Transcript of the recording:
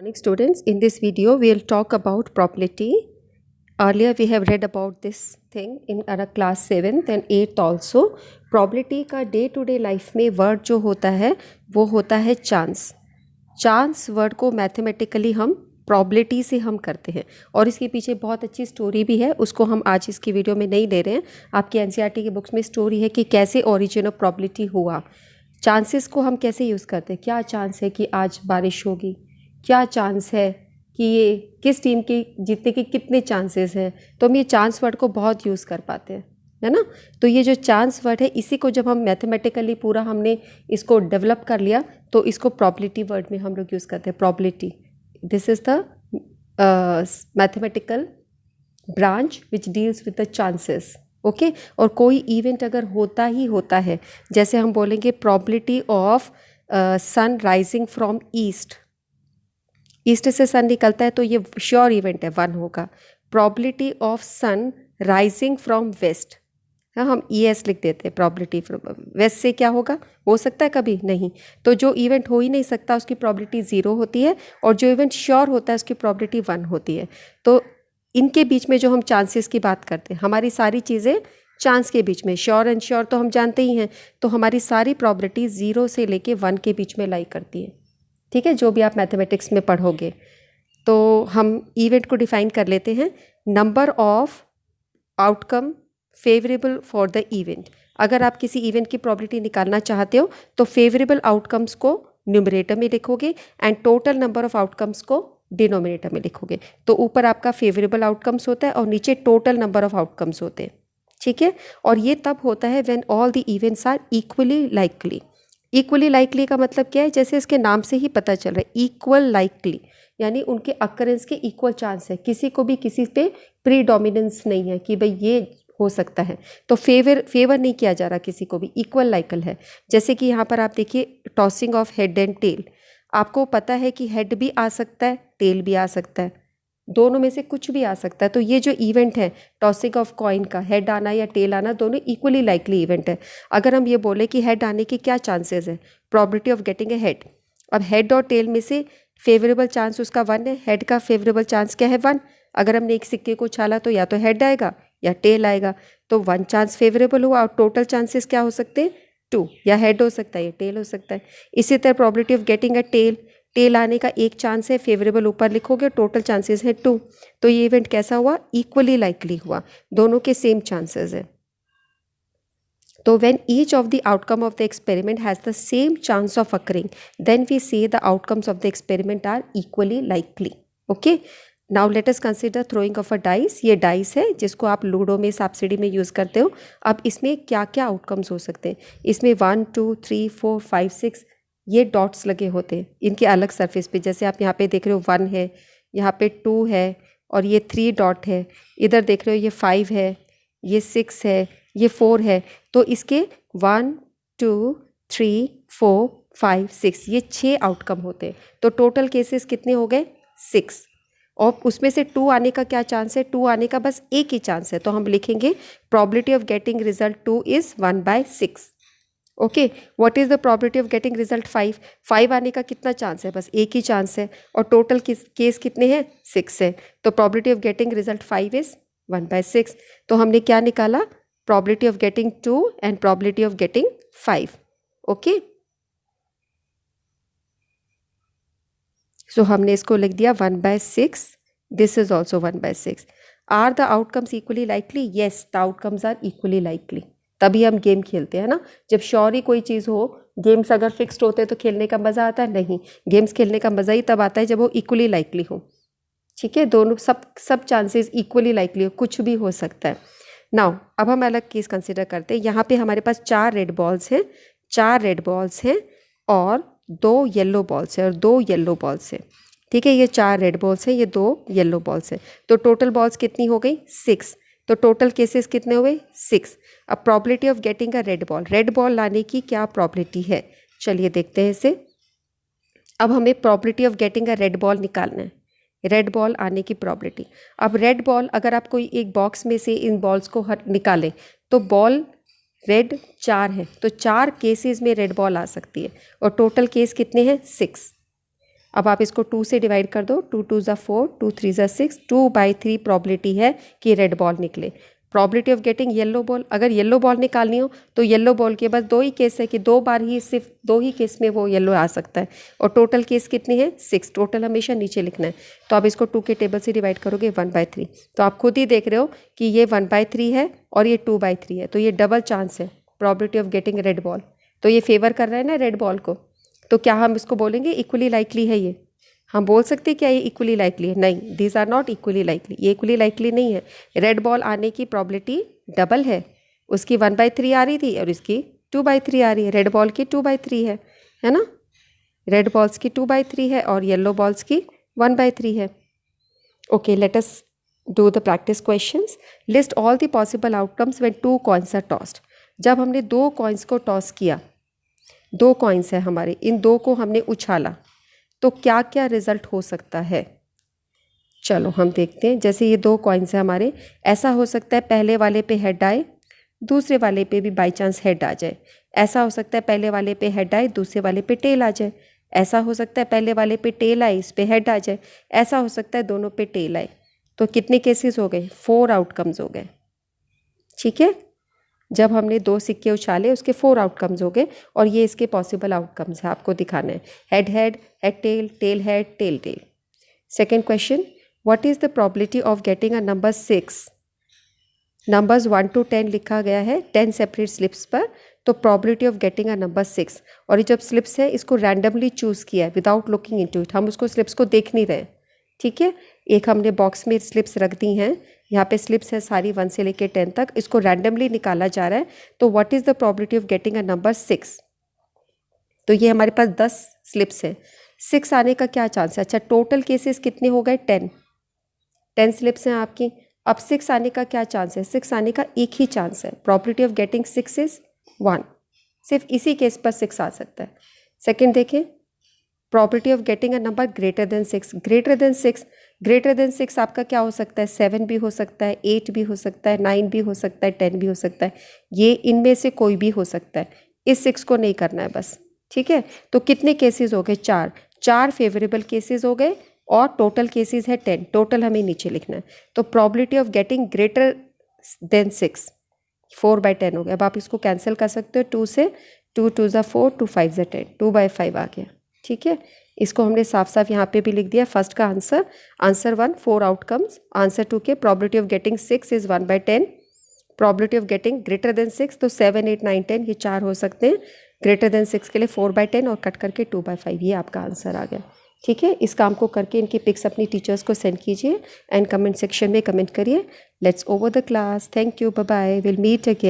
Morning students, in this video we will talk about probability. Earlier we have read about this thing in our class 7th and 8th also. Probability का day to day life में word जो होता है वो होता है chance. Chance word को mathematically हम प्रॉबिलिटी से हम करते हैं और इसके पीछे बहुत अच्छी स्टोरी भी है. उसको हम आज इसकी वीडियो में नहीं ले रहे हैं. आपकी एनसीईआरटी की बुक्स में स्टोरी है कि कैसे ओरिजिन ऑफ प्रॉबिलिटी हुआ. चांसेस को हम कैसे यूज़ करते हैं. क्या चांस है कि आज बारिश होगी, क्या चांस है कि ये किस टीम के जीतने के कितने चांसेस हैं. तो हम ये चांस वर्ड को बहुत यूज़ कर पाते हैं, है ना. तो ये जो चांस वर्ड है इसी को जब हम मैथमेटिकली पूरा हमने इसको डेवलप कर लिया तो इसको प्रॉबिलिटी वर्ड में हम लोग यूज़ करते हैं. Probability, this is the mathematical branch which deals with the chances. Okay. और कोई इवेंट अगर होता ही होता है, जैसे हम बोलेंगे probability of sun rising from east. East से सन निकलता है तो ये श्योर इवेंट है, 1 होगा. Probability of sun rising from west, हाँ हम ES लिख देते हैं. प्रॉबिलिटी फ्रॉम वेस्ट से क्या होगा, हो सकता है कभी नहीं. तो जो इवेंट हो ही नहीं सकता उसकी प्रॉबिलिटी 0 होती है और जो इवेंट श्योर होता है उसकी प्रॉबिलिटी 1 होती है. तो इनके बीच में जो हम चांसेस की बात करते हैं, हमारी सारी चीज़ें चांस के बीच में. श्योर एंड श्योर तो हम जानते ही हैं. तो हमारी सारी प्रॉबिलिटी 0 से लेके 1 के बीच में लाई करती है. ठीक है, जो भी आप मैथमेटिक्स में पढ़ोगे. तो हम इवेंट को डिफाइन कर लेते हैं. Number of outcome favourable for the event. अगर आप किसी इवेंट की प्रॉबिलिटी निकालना चाहते हो तो फेवरेबल आउटकम्स को न्यूमरेटर में लिखोगे and total number of outcomes को डिनोमिनेटर में लिखोगे. तो ऊपर आपका फेवरेबल आउटकम्स होता है और नीचे टोटल नंबर ऑफ आउटकम्स होते हैं. ठीक है. और ये तब होता है when all the events are equally likely. Equally likely का मतलब क्या है, जैसे इसके नाम से ही पता चल रहा है, इक्वल लाइकली यानी उनके अकरेंस के इक्वल चांस है. किसी को भी किसी पे प्रीडोमिनेंस नहीं है कि भाई ये हो सकता है. तो फेवर नहीं किया जा रहा किसी को भी, इक्वल लाइकल है. जैसे कि यहाँ पर आप देखिए tossing of head and tail. आपको पता है कि हेड भी आ सकता है, टेल भी आ सकता है, दोनों में से कुछ भी आ सकता है. तो ये जो इवेंट है टॉसिंग ऑफ कॉइन का, हेड आना या टेल आना, दोनों इक्वली लाइकली इवेंट है. अगर हम ये बोले कि हेड आने के क्या चांसेस है, probability of getting a head. अब हेड और टेल में से फेवरेबल चांस उसका 1 है. हेड का फेवरेबल चांस क्या है, 1. अगर हमने एक सिक्के को उछाला तो या तो हेड आएगा या टेल आएगा. तो 1 चांस फेवरेबल हुआ और टोटल चांसेस क्या हो सकते हैं, 2. या हेड हो सकता है या टेल हो सकता है. इसी तरह probability of getting a tail, tail आने का 1 चांस है, फेवरेबल ऊपर लिखोगे, टोटल चांसेस है 2. तो ये इवेंट कैसा हुआ, इक्वली लाइकली हुआ, दोनों के सेम चांसेस है. तो when each of the outcome of the experiment has the same chance of occurring then we say the outcomes of the experiment are equally likely. Okay. Now let us consider throwing of a dice. ये dice है जिसको आप ludo में, सांप-सीढ़ी में use करते हो. अब इसमें क्या क्या आउटकम्स हो सकते हैं, इसमें 1 2 3 4 5 6 ये डॉट्स लगे होते हैं इनके अलग सरफेस पे. जैसे आप यहाँ पे देख रहे हो 1 है, यहाँ पे 2 है और ये 3 डॉट है. इधर देख रहे हो ये 5 है, ये 6 है, ये 4 है. तो इसके 1 2 3 4 5 6 ये 6 आउटकम होते हैं. तो टोटल केसेस कितने हो गए, 6. और उसमें से 2 आने का क्या चांस है, 2 आने का बस एक ही चांस है. तो हम लिखेंगे probability of getting result 2 is 1/6. Okay. What is the probability of getting result 5. 5 आने का कितना चांस है, बस एक ही चांस है. और टोटल केस कितने हैं, 6 है. तो probability of getting result 5 is 1/6. तो हमने क्या निकाला, probability of getting 2 and probability of getting 5. Okay. So हमने इसको लिख दिया 1/6. This is also 1/6. Are the outcomes equally likely, yes the outcomes are equally likely. तभी हम गेम खेलते हैं ना. जब श्योर ही कोई चीज़ हो, गेम्स अगर फिक्स्ड होते हैं तो खेलने का मज़ा आता है नहीं. गेम्स खेलने का मज़ा ही तब आता है जब वो इक्वली लाइकली हो. ठीक है, दोनों सब चांसेस इक्वली लाइकली हो, कुछ भी हो सकता है. नाउ अब हम अलग केस कंसिडर करते हैं. यहाँ पे हमारे पास 4 रेड बॉल्स हैं, 4 रेड बॉल्स हैं और 2 येलो बॉल्स हैं और 2 येलो बॉल्स हैं. ठीक है, ये 4 रेड बॉल्स हैं, ये 2 येलो बॉल्स हैं. तो टोटल बॉल्स कितनी हो गई, 6. तो टोटल केसेस कितने हुए, 6. अब probability of getting a red ball, red ball लाने की क्या प्रॉबिलिटी है, चलिए देखते हैं इसे. अब हमें probability of getting a red ball निकालना है, रेड बॉल आने की प्रॉबिलिटी. अब रेड बॉल अगर आप कोई एक बॉक्स में से इन बॉल्स को निकालें तो बॉल रेड 4 है, तो 4 केसेस में रेड बॉल आ सकती है और टोटल केस कितने हैं, 6. अब आप इसको 2 से डिवाइड कर दो, 2 2 ज़ा 4, 2 3 ज़ा 6, 2/3 प्रॉबिलिटी है कि रेड बॉल निकले। Probability of getting yellow ball, अगर येलो बॉल निकालनी हो तो येलो बॉल के बस 2 ही केस है कि 2 बार ही, सिर्फ 2 ही केस में वो येलो आ सकता है, और टोटल केस कितने हैं 6, टोटल हमेशा नीचे लिखना है। तो आप इसको 2 के टेबल से डिवाइड करोगे 1/3, तो आप खुद ही देख रहे हो कि ये 1/3 है और ये 2/3 है, तो ये डबल चांस है probability of getting red ball. तो ये फेवर कर रहा है ना रेड बॉल को, तो क्या हम इसको बोलेंगे इक्वली लाइकली है? ये हम बोल सकते हैं क्या ये इक्वली लाइकली है? नहीं, these are not equally likely, ये इक्वली लाइकली नहीं है। रेड बॉल आने की प्रॉबिलिटी डबल है, उसकी 1/3 आ रही थी और इसकी 2/3 आ रही है। रेड बॉल की 2/3 है ना, रेड बॉल्स की 2/3 है और येलो बॉल्स की 1/3 है। Okay, let us do the practice questions. List all the possible outcomes when 2 coins are tossed. जब हमने 2 कॉइन्स को टॉस किया, 2 कॉइन्स है हमारे, इन 2 को हमने उछाला, तो क्या क्या रिजल्ट हो सकता है? चलो हम देखते हैं। जैसे ये 2 कॉइन्स है हमारे, ऐसा हो सकता है पहले वाले पे हेड आए, दूसरे वाले पे भी बाई चांस हेड आ जाए। ऐसा हो सकता है पहले वाले पे हेड आए, दूसरे वाले पे टेल आ जाए। ऐसा हो सकता है पहले वाले पे टेल आए, इस पे हेड आ जाए। ऐसा हो सकता है दोनों पे टेल आए। तो कितने केसेस हो गए? 4 आउटकम्स हो गए। ठीक है, जब हमने 2 सिक्के उछाले उसके 4 आउटकम्स हो गए, और ये इसके पॉसिबल आउटकम्स है, आपको दिखाना है। Head head, head tail head, tail tail. Second question, what is the probability of getting a number 6? Numbers 1 to 10 लिखा गया है 10 सेपरेट स्लिप्स पर, तो probability of getting a number 6। और ये जब स्लिप्स है इसको रैंडमली चूज़ किया है विदाउट लुकिंग इनटू इट, हम उसको स्लिप्स को देख नहीं रहे। ठीक है, एक हमने बॉक्स में स्लिप्स रख दी हैं, यहाँ पे स्लिप्स है सारी 1 से लेकर 10 तक, इसको रैंडमली निकाला जा रहा है। तो what is the probability of getting a number 6? तो ये हमारे पास 10 स्लिप्स है, 6 आने का क्या चांस है? अच्छा, टोटल केसेस कितने हो गए? 10 स्लिप्स हैं आपकी। अब 6 आने का क्या चांस है? 6 आने का एक ही चांस है, प्रॉबिलिटी ऑफ गेटिंग 6 इज 1। सिर्फ इसी केस पर 6 आ सकता है। सेकेंड देखें, probability of getting a number greater than 6। Greater than 6 आपका क्या हो सकता है? 7 भी हो सकता है, 8 भी हो सकता है, 9 भी हो सकता है, 10 भी हो सकता है। ये इनमें से कोई भी हो सकता है, इस 6 को नहीं करना है बस। ठीक है, तो कितने केसेस हो गए? 4 फेवरेबल केसेस हो गए, और टोटल केसेस है 10, टोटल हमें नीचे लिखना है। तो probability of getting greater than 6 4/10 हो गया। अब आप इसको कैंसिल कर सकते हो 2 से, 2 2 ज़ा 4, 2 5 ज़ा 10, 2/5 आ गया। ठीक है, इसको हमने साफ साफ यहाँ पे भी लिख दिया। फर्स्ट का आंसर 1 4 आउटकम्स, आंसर 2 के probability of getting 6 is 1/10, probability of getting greater than 6 तो 7 8 9 10 ये 4 हो सकते हैं, ग्रेटर देन 6 के लिए 4/10 और कट करके 2/5, ये आपका आंसर आ गया। ठीक है, इस काम को करके इनकी पिक्स अपनी टीचर्स को सेंड कीजिए एंड कमेंट सेक्शन में कमेंट करिए। Let's over the class. Thank you, bye bye, will meet again.